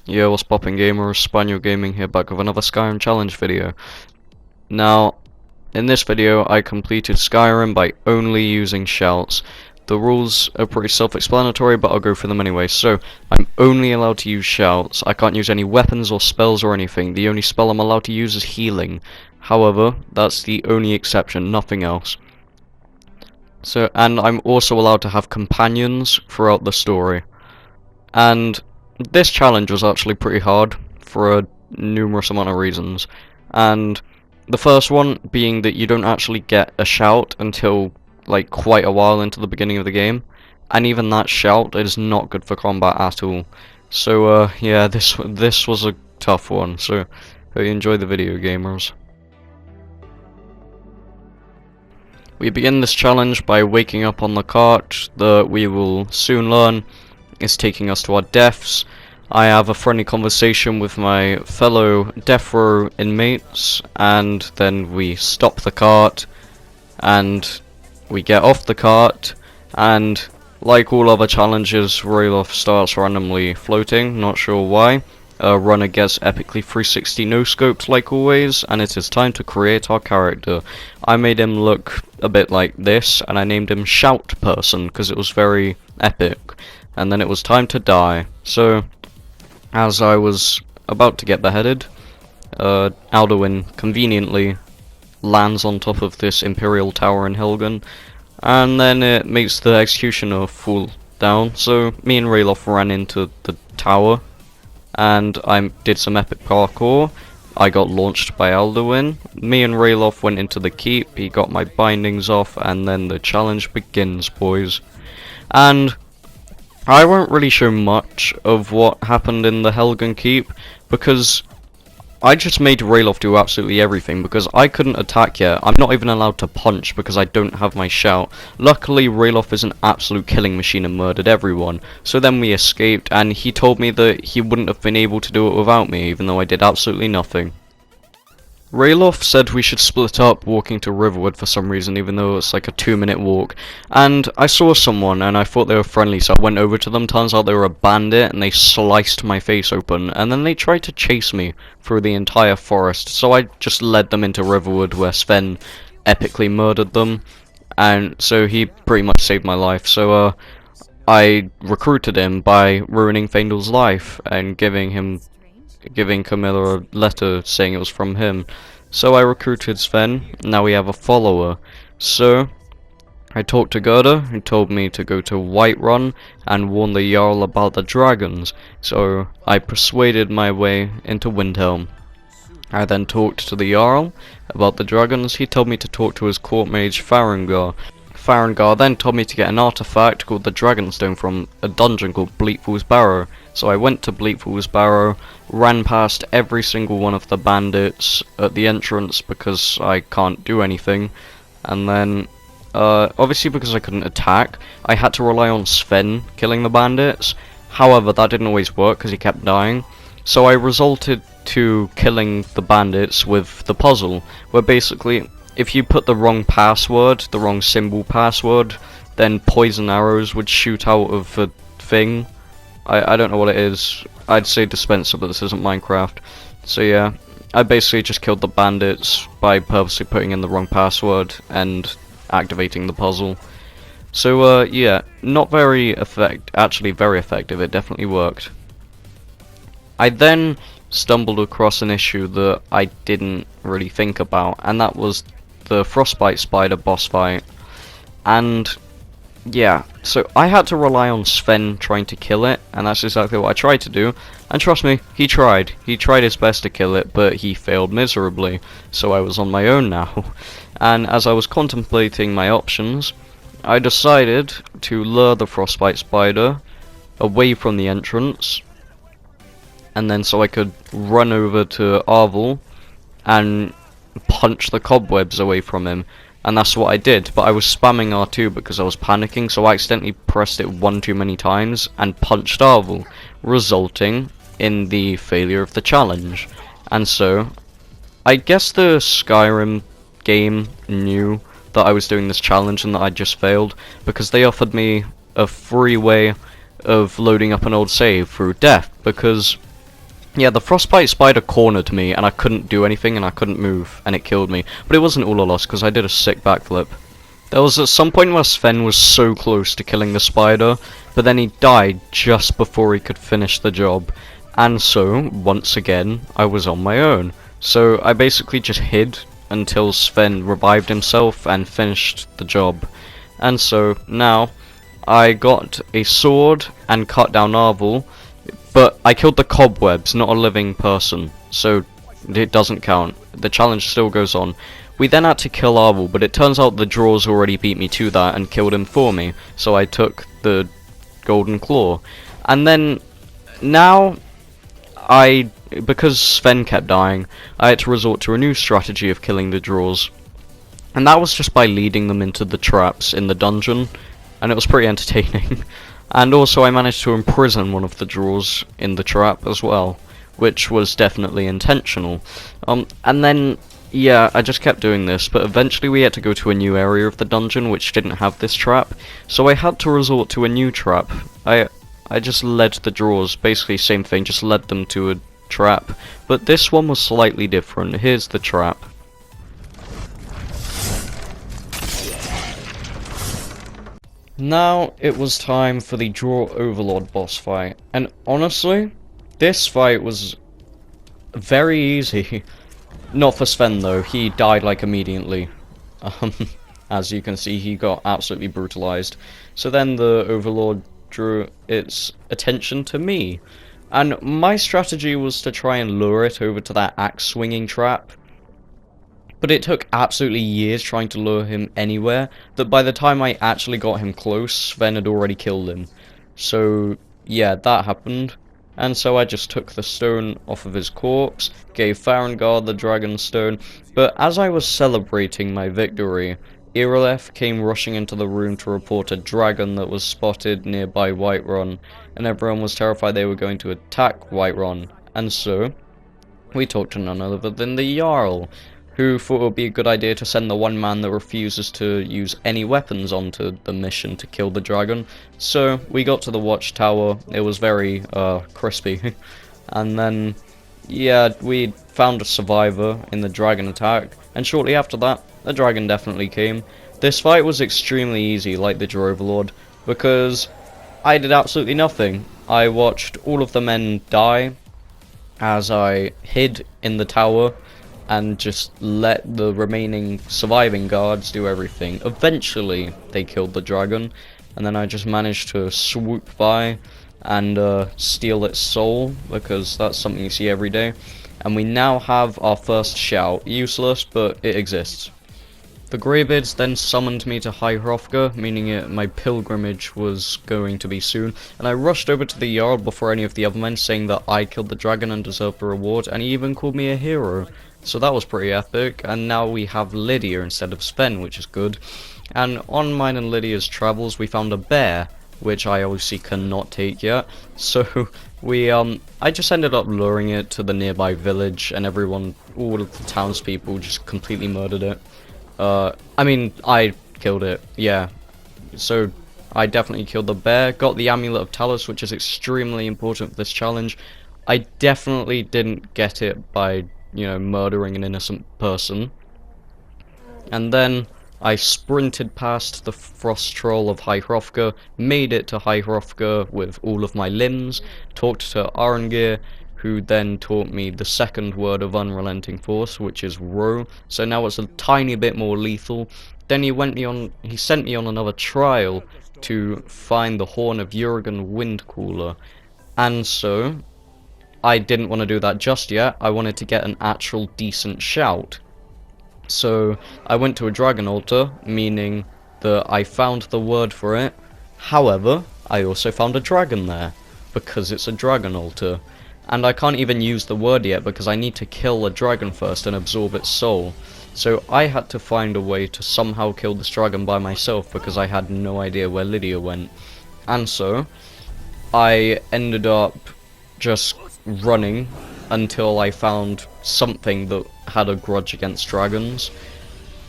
Yo, what's poppin' gamers? SpanielGaming here, back with another Skyrim challenge video. Now, in this video I completed Skyrim by only using shouts. The rules are pretty self-explanatory, but I'll go through them anyway. So, I'm only allowed to use shouts. I can't use any weapons or spells or anything. The only spell I'm allowed to use is healing. However, that's the only exception, nothing else. So, and I'm also allowed to have companions throughout the story. And this challenge was actually pretty hard for a numerous amount of reasons, and the first one being that you don't actually get a shout until like quite a while into the beginning of the game, and even that shout is not good for combat at all. So yeah, this was a tough one, so hope you enjoy the video, gamers. We begin this challenge by waking up on the cart that we will soon learn is taking us to our deaths. I have a friendly conversation with my fellow death row inmates, and then we stop the cart, and we get off the cart, and like all other challenges, Ralof starts randomly floating, not sure why. Runner gets epically 360 no-scoped like always, and it is time to create our character. I made him look a bit like this, and I named him Shout Person, because it was very epic. And then it was time to die. So, as I was about to get beheaded, Alduin conveniently lands on top of this Imperial Tower in Helgen, and then it makes the executioner fall down. So, me and Ralof ran into the tower, and I did some epic parkour. I got launched by Alduin. Me and Ralof went into the keep, he got my bindings off, and then the challenge begins, boys. And I won't really show much of what happened in the Helgen Keep, because I just made Ralof do absolutely everything, because I couldn't attack yet. I'm not even allowed to punch because I don't have my shout. Luckily, Ralof is an absolute killing machine and murdered everyone. So then we escaped, and he told me that he wouldn't have been able to do it without me, even though I did absolutely nothing. Ralof said we should split up walking to Riverwood for some reason, even though it's like a 2-minute walk. And I saw someone and I thought they were friendly, so I went over to them. Turns out they were a bandit and they sliced my face open, and then they tried to chase me through the entire forest. So I just led them into Riverwood, where Sven epically murdered them, and so he pretty much saved my life. So I recruited him by ruining Faendal's life and giving Camilla a letter saying it was from him. So I recruited Sven, now we have a follower. So I talked to Gerda, who told me to go to Whiterun and warn the Jarl about the dragons. So I persuaded my way into Windhelm. I then talked to the Jarl about the dragons. He told me to talk to his court mage Farengar. Farengar then told me to get an artifact called the Dragonstone from a dungeon called Bleakfall's Barrow. So I went to Bleakfall's Barrow, ran past every single one of the bandits at the entrance because I can't do anything, and then obviously because I couldn't attack, I had to rely on Sven killing the bandits. However, that didn't always work because he kept dying, so I resorted to killing the bandits with the puzzle, where basically if you put the wrong password, the wrong symbol password, then poison arrows would shoot out of the thing. I don't know what it is. I'd say dispenser, but this isn't Minecraft. So yeah, I basically just killed the bandits by purposely putting in the wrong password and activating the puzzle. So yeah, not very actually very effective. It definitely worked. I then stumbled across an issue that I didn't really think about, and that was the Frostbite Spider boss fight. And yeah, so I had to rely on Sven trying to kill it, and that's exactly what I tried to do. And trust me, he tried his best to kill it, but he failed miserably. So I was on my own now. And as I was contemplating my options, I decided to lure the Frostbite Spider away from the entrance, and then so I could run over to Arvel and punch the cobwebs away from him. And that's what I did, but I was spamming R2 because I was panicking, so I accidentally pressed it one too many times and punched Arvel, resulting in the failure of the challenge. And so, I guess the Skyrim game knew that I was doing this challenge and that I just failed, because they offered me a free way of loading up an old save through death, because Yeah, the Frostbite Spider cornered me, and I couldn't do anything, and I couldn't move, and it killed me. But it wasn't all a loss, because I did a sick backflip. There was at some point where Sven was so close to killing the spider, but then he died just before he could finish the job. And so, once again, I was on my own. So I basically just hid until Sven revived himself and finished the job. And so, now, I got a sword and cut down Arvel, but I killed the cobwebs, not a living person, so it doesn't count. The challenge still goes on. We then had to kill Arvel, but it turns out the draws already beat me to that and killed him for me, so I took the golden claw. And then, now, because Sven kept dying, I had to resort to a new strategy of killing the draws. And that was just by leading them into the traps in the dungeon, and it was pretty entertaining. And also I managed to imprison one of the draws in the trap as well, which was definitely intentional. And then, yeah, I just kept doing this, but eventually we had to go to a new area of the dungeon which didn't have this trap, so I had to resort to a new trap. I just led the draws, basically same thing, just led them to a trap, but this one was slightly different. Here's the trap. Now it was time for the Draw Overlord boss fight, and honestly, this fight was very easy. Not for Sven though, he died like immediately. As you can see, he got absolutely brutalized. So then the Overlord drew its attention to me, and my strategy was to try and lure it over to that axe swinging trap. But it took absolutely years trying to lure him anywhere, that by the time I actually got him close, Sven had already killed him. So, yeah, that happened. And so I just took the stone off of his corpse, gave Farengard the dragon stone, but as I was celebrating my victory, Irileth came rushing into the room to report a dragon that was spotted nearby Whiterun, and everyone was terrified they were going to attack Whiterun. And so, we talked to none other than the Jarl, who thought it would be a good idea to send the one man that refuses to use any weapons onto the mission to kill the dragon. So we got to the watchtower, it was very crispy, and then, yeah, we found a survivor in the dragon attack, and shortly after that, the dragon definitely came. This fight was extremely easy, like the Draw Overlord, because I did absolutely nothing. I watched all of the men die as I hid in the tower, and just let the remaining surviving guards do everything. Eventually, they killed the dragon, and then I just managed to swoop by and steal its soul, because that's something you see every day. And we now have our first shout. Useless, but it exists. The Greybeards then summoned me to High Hrothgar, meaning my pilgrimage was going to be soon, and I rushed over to the Jarl before any of the other men, saying that I killed the dragon and deserved the reward, and he even called me a hero. So that was pretty epic, and now we have Lydia instead of Sven, which is good. And on mine and Lydia's travels, we found a bear, which I obviously cannot take yet. So I just ended up luring it to the nearby village, and everyone, all of the townspeople, just completely murdered it. I mean, I killed it, yeah. So I definitely killed the bear, got the Amulet of Talos, which is extremely important for this challenge. I definitely didn't get it by, you know, murdering an innocent person. And then I sprinted past the frost troll of High Hrothgar, made it to High Hrothgar with all of my limbs, talked to Arangir, who then taught me the second word of Unrelenting Force, which is Ro, so now it's a tiny bit more lethal. Then he sent me on another trial to find the Horn of Jurgen Windcooler, and so I didn't want to do that just yet. I wanted to get an actual decent shout. So I went to a dragon altar, meaning that I found the word for it. However, I also found a dragon there, because it's a dragon altar. And I can't even use the word yet because I need to kill a dragon first and absorb its soul. So I had to find a way to somehow kill this dragon by myself because I had no idea where Lydia went. And so I ended up just running until I found something that had a grudge against dragons.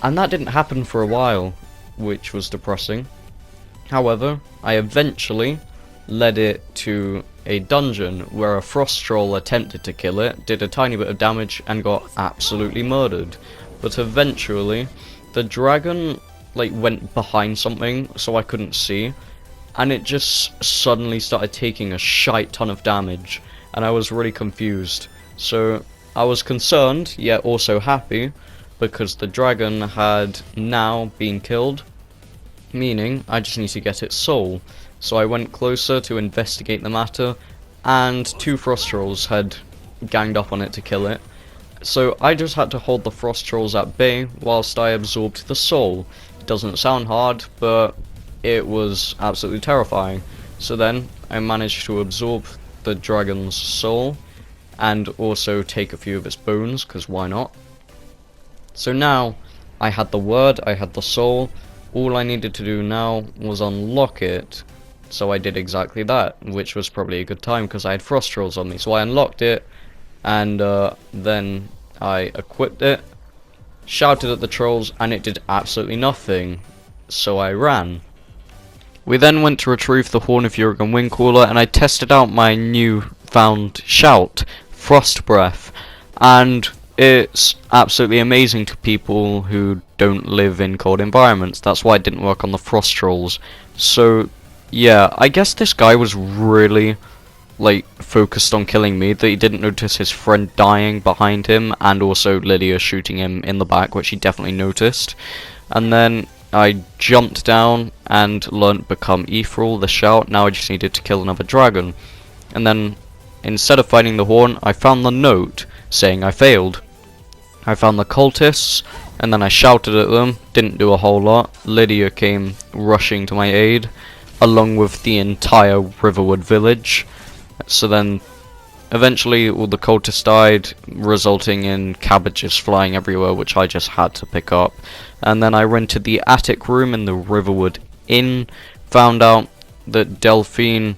And that didn't happen for a while, which was depressing. However, I eventually led it to a dungeon where a frost troll attempted to kill it, did a tiny bit of damage, and got absolutely murdered. But eventually, the dragon like went behind something so I couldn't see, and it just suddenly started taking a shite ton of damage, and I was really confused. So I was concerned, yet also happy, because the dragon had now been killed, meaning I just need to get its soul. So I went closer to investigate the matter, and 2 frost trolls had ganged up on it to kill it. So I just had to hold the frost trolls at bay whilst I absorbed the soul. It doesn't sound hard, but it was absolutely terrifying. So then I managed to absorb the dragon's soul and also take a few of its bones, because why not? So now I had the word, I had the soul. All I needed to do now was unlock it. So I did exactly that, which was probably a good time because I had frost trolls on me. So I unlocked it, and then I equipped it, shouted at the trolls, and it did absolutely nothing. So I ran. We then went to retrieve the Horn of Urigan Windcaller, and I tested out my new found shout, Frostbreath, and it's absolutely amazing to people who don't live in cold environments. That's why it didn't work on the frost trolls. So yeah, I guess this guy was really like focused on killing me, that he didn't notice his friend dying behind him and also Lydia shooting him in the back, which he definitely noticed. And then I jumped down and learnt Become Ethereal, the shout. Now I just needed to kill another dragon. And then instead of finding the horn, I found the note saying I failed. I found the cultists, and then I shouted at them. Didn't do a whole lot. Lydia came rushing to my aid, along with the entire Riverwood village. So then eventually all the cultists died, resulting in cabbages flying everywhere, which I just had to pick up. And then I rented the attic room in the Riverwood Inn, found out that Delphine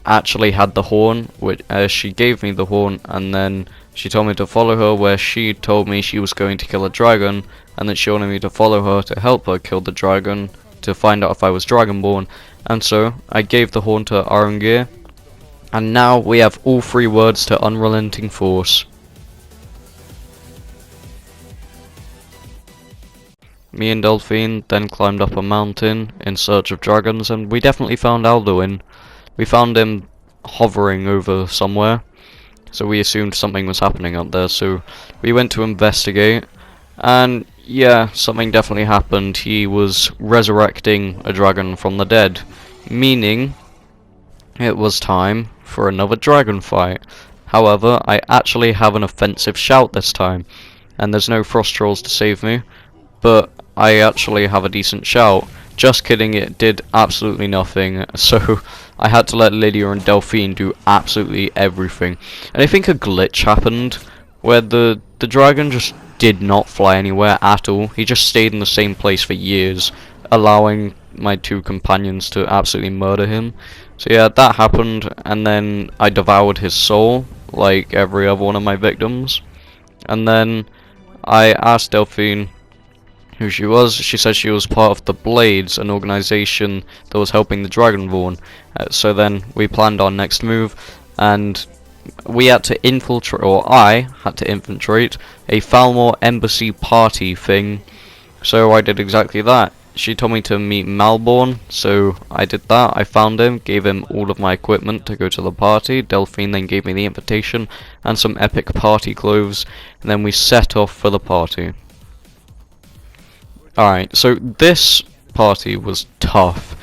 actually had the horn, which she gave me the horn, and then she told me to follow her where she told me she was going to kill a dragon, and that she wanted me to follow her to help her kill the dragon, to find out if I was Dragonborn. And so I gave the horn to Arungir, and now we have all 3 words to Unrelenting Force. Me and Delphine then climbed up a mountain in search of dragons, and we definitely found Alduin. We found him hovering over somewhere, so we assumed something was happening up there, so we went to investigate, and yeah, something definitely happened. He was resurrecting a dragon from the dead, meaning it was time for another dragon fight. However, I actually have an offensive shout this time, and there's no frost trolls to save me, but I actually have a decent shout. Just kidding, it did absolutely nothing, so I had to let Lydia and Delphine do absolutely everything. And I think a glitch happened where the dragon just did not fly anywhere at all. He just stayed in the same place for years, allowing my 2 companions to absolutely murder him. So yeah, that happened, and then I devoured his soul, like every other one of my victims. And then I asked Delphine who she was. She said she was part of the Blades, an organization that was helping the Dragonborn. So then we planned our next move, and we had to infiltrate, or I had to infiltrate, a Falmor embassy party thing. So I did exactly that. She told me to meet Malborn, so I did that. I found him, gave him all of my equipment to go to the party. Delphine then gave me the invitation and some epic party clothes, and then we set off for the party. Alright, so this party was tough,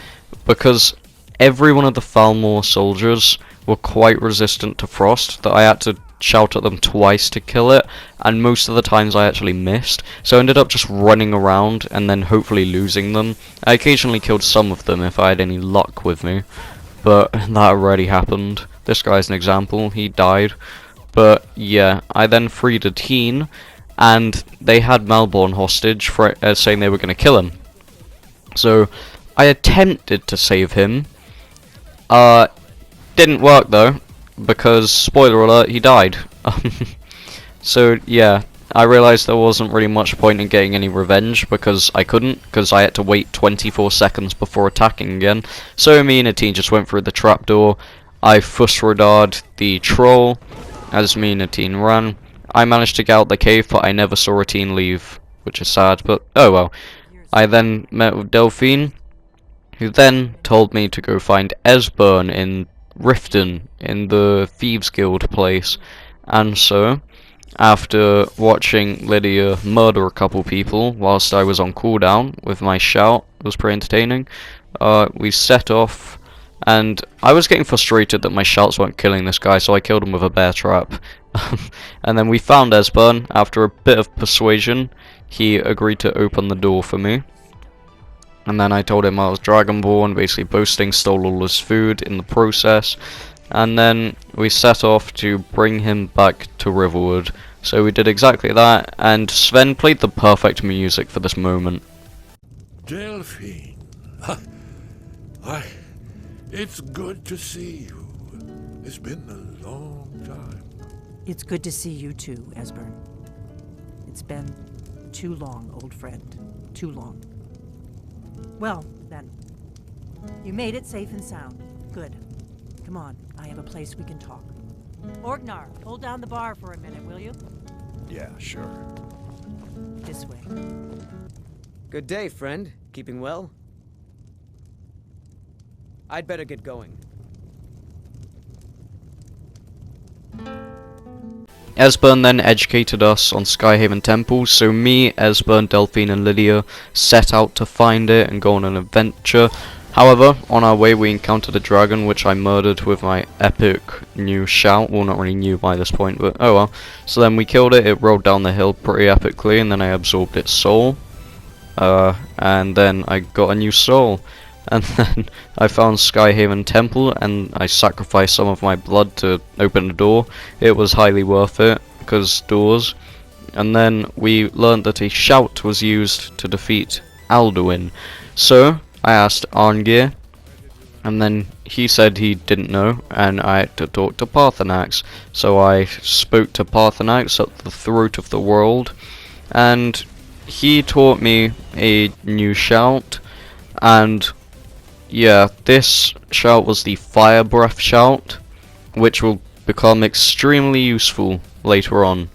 because every one of the Falmor soldiers were quite resistant to frost, that I had to shout at them twice to kill it, and most of the times I actually missed, so I ended up just running around and then hopefully losing them. I occasionally killed some of them if I had any luck with me, but that already happened. This guy's an example, he died. But yeah, I then freed a teen, and they had Malborn hostage for saying they were going to kill him. So I attempted to save him. Didn't work though, because spoiler alert, he died. So yeah, I realised there wasn't really much point in getting any revenge because I couldn't, because I had to wait 24 seconds before attacking again. So me and Atine just went through the trapdoor. I Frostbreath the troll as me and Atine ran. I managed to get out the cave, but I never saw Atine leave, which is sad, but oh well. I then met with Delphine, who then told me to go find Esbern in Riften, in the Thieves Guild place. And so, after watching Lydia murder a couple people whilst I was on cooldown with my shout, it was pretty entertaining, we set off, and I was getting frustrated that my shouts weren't killing this guy, so I killed him with a bear trap. And then we found Esbern. After a bit of persuasion, he agreed to open the door for me. And then I told him I was Dragonborn, basically boasting, stole all his food in the process. And then we set off to bring him back to Riverwood. So we did exactly that, and Sven played the perfect music for this moment. Delphine, it's good to see you. It's been a long time. It's good to see you too, Esbern. It's been too long, old friend. Too long. Well, then. You made it safe and sound. Good. Come on, I have a place we can talk. Orgnar, hold down the bar for a minute, will you? Yeah, sure. This way. Good day, friend. Keeping well? I'd better get going. Esbern then educated us on Skyhaven Temple, so me, Esbern, Delphine and Lydia set out to find it and go on an adventure. However, on our way we encountered a dragon which I murdered with my epic new shout. Well, not really new by this point, but oh well. So then we killed it, it rolled down the hill pretty epically, and then I absorbed its soul. And then I got a new soul. And then I found Skyhaven Temple, and I sacrificed some of my blood to open the door. It was highly worth it, because doors. And then we learned that a shout was used to defeat Alduin. So, I asked Arngir, and then he said he didn't know, and I had to talk to Parthenax. So I spoke to Parthenax at the throat of the world, and he taught me a new shout, and yeah, this shout was the Fire Breath shout, which will become extremely useful later on.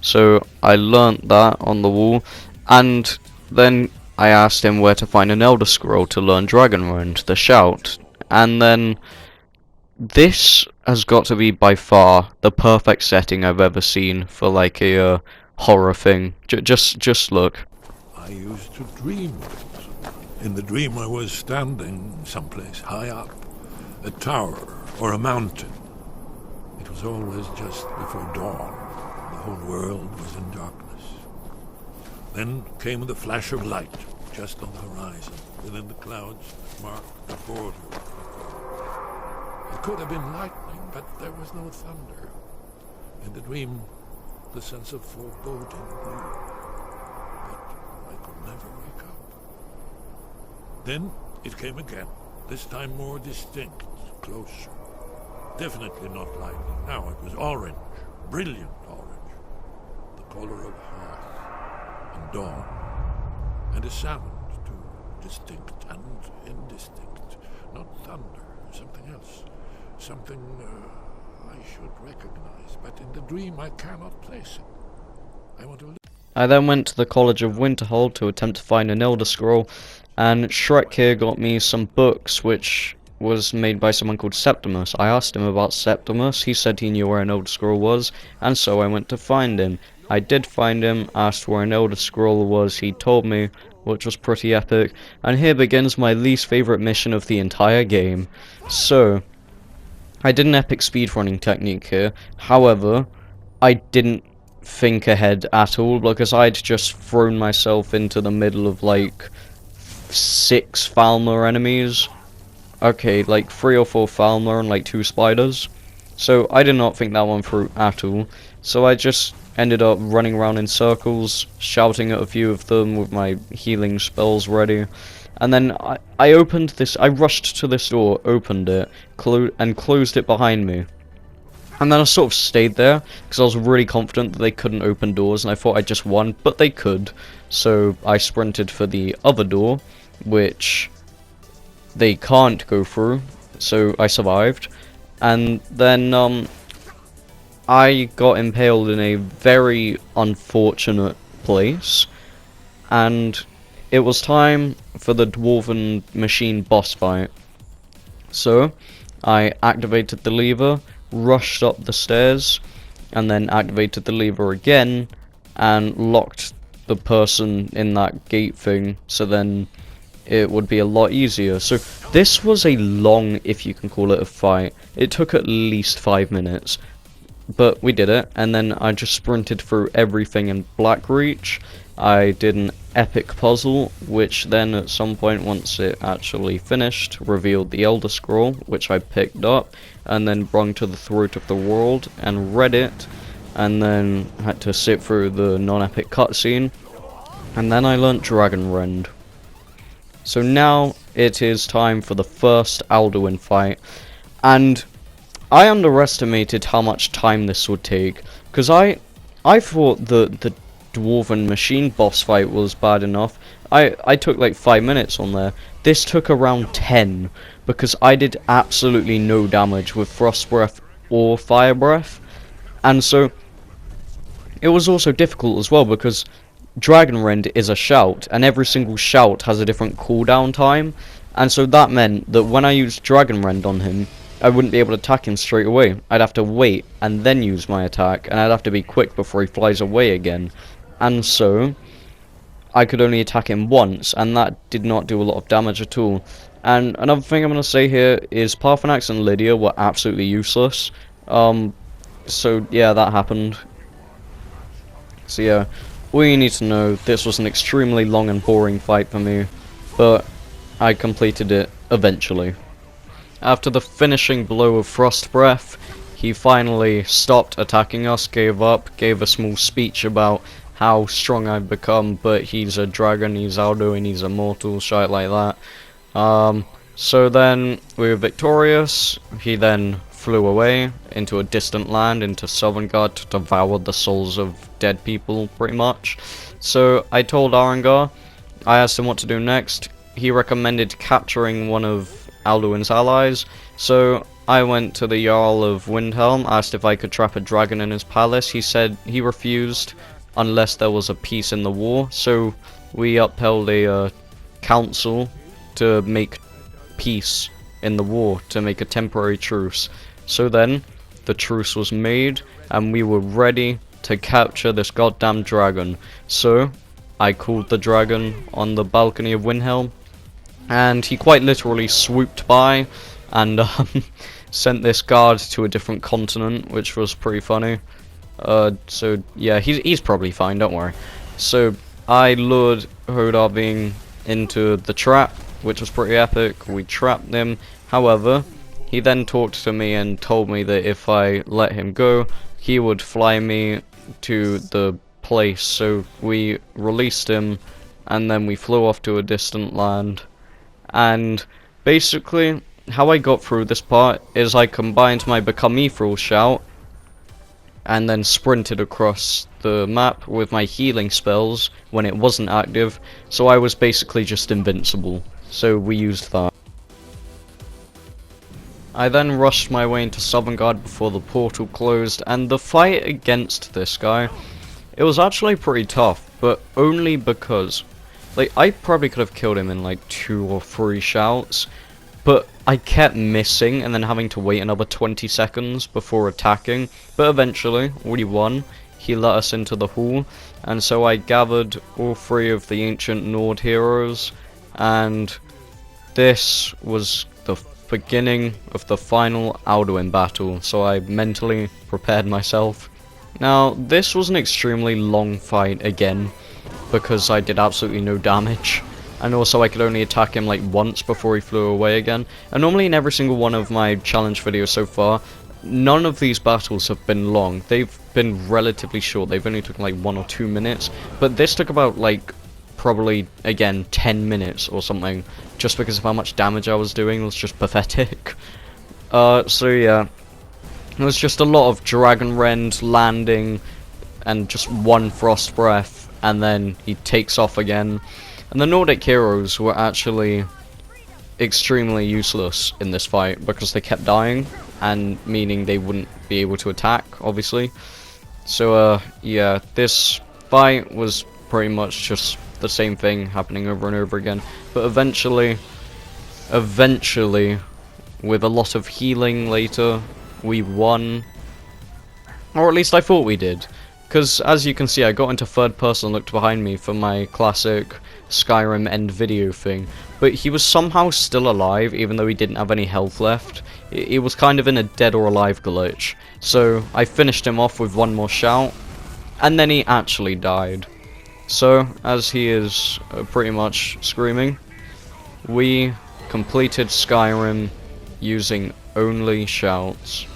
So I learnt that on the wall, and then I asked him where to find an Elder Scroll to learn Dragonborn, the shout, and then this has got to be by far the perfect setting I've ever seen for like a horror thing. Just look. I used to dream. In the dream I was standing someplace high up, a tower or a mountain. It was always just before dawn. The whole world was in darkness. Then came the flash of light, just on the horizon, within the clouds that marked the border. It could have been lightning, but there was no thunder. In the dream, the sense of foreboding grew, but I could never wake up. Then it came again, this time more distinct, closer. Definitely not lightning. Now it was orange, brilliant orange. The color of hearth and dawn. And a sound, too, distinct and indistinct. Not thunder, something else. Something I should recognize, but in the dream I cannot place it. I want to... I then went to the College of Winterhold to attempt to find an Elder Scroll, and Shrek here got me some books which was made by someone called Septimus. I asked him about Septimus, he said he knew where an Elder Scroll was, and so I went to find him. I did find him, asked where an Elder Scroll was, he told me, which was pretty epic, and here begins my least favourite mission of the entire game. So, I did an epic speedrunning technique here, however, I didn't think ahead at all, because I'd just thrown myself into the middle of like 6 Falmer enemies. Okay, like 3 or 4 Falmer and like 2 spiders. So I did not think that one through at all. So I just ended up running around in circles, shouting at a few of them with my healing spells ready. And then I opened this, I rushed to this door, opened it, and closed it behind me. And then I sort of stayed there, because I was really confident that they couldn't open doors, and I thought I just won, but they could. So I sprinted for the other door, which they can't go through, so I survived. And then, I got impaled in a very unfortunate place, and it was time for the Dwarven Machine boss fight. So, I activated the lever, rushed up the stairs, and then activated the lever again, and locked the person in that gate thing, so then it would be a lot easier. So, this was a long, if you can call it a fight. It took at least 5 minutes. But we did it, and then I just sprinted through everything in Blackreach. I did an epic puzzle, which then at some point, once it actually finished, revealed the Elder Scroll, which I picked up, and then brung to the throat of the world, and read it, and then had to sit through the non-epic cutscene, and then I learnt Dragonrend. So now it is time for the first Alduin fight, and I underestimated how much time this would take, because I thought the Dwarven Machine boss fight was bad enough. I took like 5 minutes on there. This took around 10, because I did absolutely no damage with Frostbreath or Firebreath, and so it was also difficult as well, because Dragonrend is a shout, and every single shout has a different cooldown time, and so that meant that when I used Dragonrend on him, I wouldn't be able to attack him straight away. I'd have to wait and then use my attack, and I'd have to be quick before he flies away again. And so I could only attack him once, and that did not do a lot of damage at all. And another thing I'm going to say here is Parthenax and Lydia were absolutely useless. So yeah, that happened. So yeah, all you need to know, this was an extremely long and boring fight for me, but I completed it eventually. After the finishing blow of Frostbreath, he finally stopped attacking us, gave up, gave a small speech about how strong I've become, but he's a dragon, he's Alduin, he's immortal, shit like that. So then we were victorious. He then flew away into a distant land, into Sovngarde, to devour the souls of dead people, pretty much. So I told Arengar, I asked him what to do next. He recommended capturing one of Alduin's allies, so I went to the Jarl of Windhelm, asked if I could trap a dragon in his palace. He said he refused unless there was a peace in the war, so we upheld a council to make peace in the war, to make a temporary truce. So then, the truce was made, and we were ready to capture this goddamn dragon. So, I called the dragon on the balcony of Windhelm, and he quite literally swooped by and sent this guard to a different continent, which was pretty funny. So yeah, he's probably fine, don't worry. So I lured Hrothgar into the trap, which was pretty epic. We trapped him. However, he then talked to me and told me that if I let him go, he would fly me to the place. So we released him, and then we flew off to a distant land. And basically, how I got through this part is I combined my Become Mithril shout and then sprinted across the map with my healing spells when it wasn't active, so I was basically just invincible. So we used that. I then rushed my way into Sovngarde before the portal closed, and the fight against this guy, it was actually pretty tough, but only because, like, I probably could have killed him in like 2 or 3 shouts, but I kept missing and then having to wait another 20 seconds before attacking. But eventually, we won. He let us into the hall, and so I gathered all 3 of the ancient Nord heroes, and this was the beginning of the final Alduin battle, so I mentally prepared myself. Now, this was an extremely long fight again, because I did absolutely no damage. And also I could only attack him like once before he flew away again. And normally in every single one of my challenge videos so far, none of these battles have been long. They've been relatively short. They've only taken like 1 or 2 minutes. But this took about like probably, again, 10 minutes or something. Just because of how much damage I was doing. It was just pathetic. So yeah. There was just a lot of Dragon Rend landing and just one Frost Breath, and then he takes off again. And the Nordic heroes were actually extremely useless in this fight because they kept dying, and meaning they wouldn't be able to attack, obviously. So yeah, this fight was pretty much just the same thing happening over and over again. But eventually, with a lot of healing later, we won. Or at least I thought we did. Because, as you can see, I got into third person and looked behind me for my classic Skyrim end video thing. But he was somehow still alive, even though he didn't have any health left. He was kind of in a dead or alive glitch. So, I finished him off with one more shout. And then he actually died. So, as he is pretty much screaming, we completed Skyrim using only shouts.